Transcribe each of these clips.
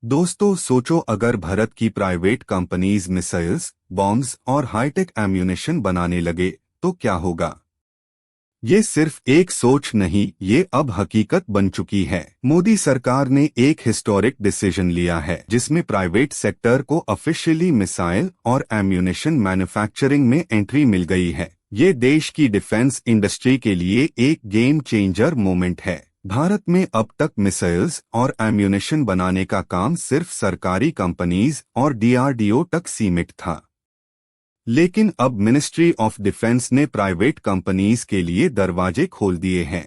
दोस्तों सोचो, अगर भारत की प्राइवेट कंपनीज मिसाइल्स, बॉम्ब्स और हाईटेक एम्यूनेशन बनाने लगे तो क्या होगा। ये सिर्फ एक सोच नहीं, ये अब हकीकत बन चुकी है। मोदी सरकार ने एक हिस्टोरिक डिसीजन लिया है जिसमें प्राइवेट सेक्टर को ऑफिशियली मिसाइल और एम्यूनेशन मैन्युफैक्चरिंग में एंट्री मिल गई है। ये देश की डिफेंस इंडस्ट्री के लिए एक गेम चेंजर मोमेंट है। भारत में अब तक मिसाइल्स और एम्यूनेशन बनाने का काम सिर्फ सरकारी कंपनीज और डीआरडीओ तक सीमित था, लेकिन अब मिनिस्ट्री ऑफ डिफेंस ने प्राइवेट कंपनीज के लिए दरवाजे खोल दिए हैं।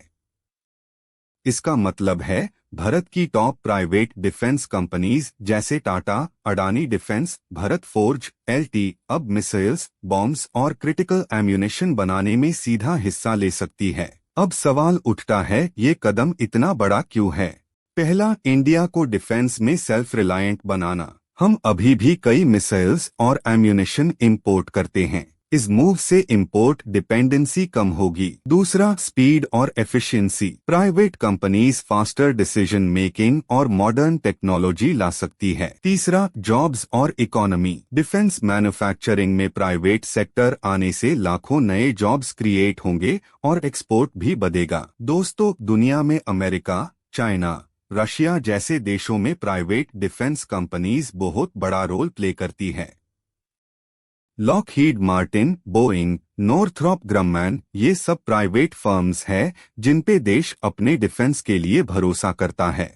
इसका मतलब है भारत की टॉप प्राइवेट डिफेंस कंपनीज जैसे Tata, Adani defence, Bharat forge, LT अब मिसाइल्स, बॉम्ब्स और क्रिटिकल एम्यूनेशन बनाने में सीधा हिस्सा ले सकती है। अब सवाल उठता है, ये कदम इतना बड़ा क्यों है। पहला, इंडिया को डिफेंस में सेल्फ रिलायंट बनाना। हम अभी भी कई मिसाइल्स और एम्यूनेशन इंपोर्ट करते हैं। इस मूव से इंपोर्ट डिपेंडेंसी कम होगी। दूसरा, स्पीड और efficiency. Private companies faster decision making और मॉडर्न टेक्नोलॉजी ला सकती है। तीसरा, जॉब्स और इकोनॉमी। डिफेंस मैन्युफैक्चरिंग में प्राइवेट सेक्टर आने से लाखों नए जॉब्स क्रिएट होंगे और एक्सपोर्ट भी बढ़ेगा। दोस्तों, दुनिया में अमेरिका, चाइना, रशिया जैसे देशों में प्राइवेट डिफेंस कंपनीज बहुत बड़ा रोल प्ले करती है। लॉकहीड मार्टिन, बोइंग, नॉर्थरॉप ग्रम्मैन, ये सब प्राइवेट फर्म्स हैं जिन पे देश अपने डिफेंस के लिए भरोसा करता है।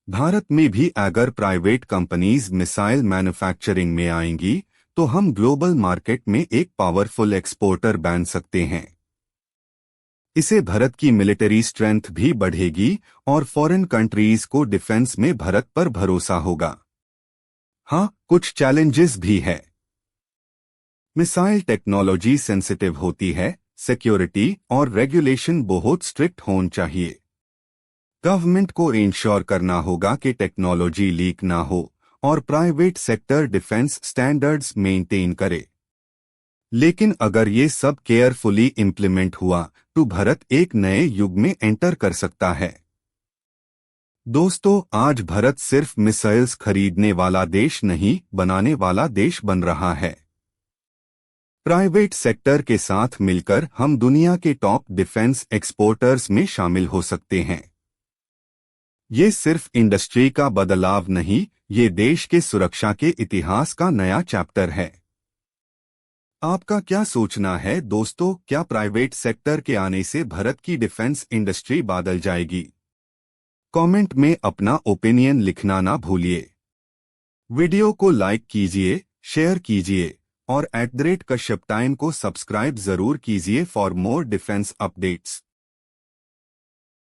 भारत में भी अगर प्राइवेट कंपनीज मिसाइल मैन्युफैक्चरिंग में आएंगी तो हम ग्लोबल मार्केट में एक पावरफुल एक्सपोर्टर बन सकते हैं। इससे भारत की मिलिट्री स्ट्रेंथ भी बढ़ेगी और फॉरेन कंट्रीज को डिफेंस में भारत पर भरोसा होगा। हाँ, कुछ चैलेंजेस भी है। मिसाइल टेक्नोलॉजी सेंसिटिव होती है, सिक्योरिटी और रेगुलेशन बहुत स्ट्रिक्ट होना चाहिए। गवर्नमेंट को इंश्योर करना होगा कि टेक्नोलॉजी लीक ना हो और private sector defence standards maintain करे। लेकिन अगर ये सब केयरफुली इम्प्लीमेंट हुआ तो भारत एक नए युग में एंटर कर सकता है। दोस्तों, आज भारत सिर्फ मिसाइल्स खरीदने वाला देश नहीं, बनाने वाला देश बन रहा है। प्राइवेट सेक्टर के साथ मिलकर हम दुनिया के टॉप डिफेंस एक्सपोर्टर्स में शामिल हो सकते हैं। ये सिर्फ इंडस्ट्री का बदलाव नहीं, ये देश के सुरक्षा के इतिहास का नया चैप्टर है। आपका क्या सोचना है दोस्तों, क्या प्राइवेट सेक्टर के आने से भारत की डिफेंस इंडस्ट्री बदल जाएगी? कमेंट में अपना ओपिनियन लिखना ना भूलिए। वीडियो को लाइक कीजिए, शेयर कीजिए और @कश्यप टाइम को सब्सक्राइब जरूर कीजिए फॉर मोर डिफेंस अपडेट्स।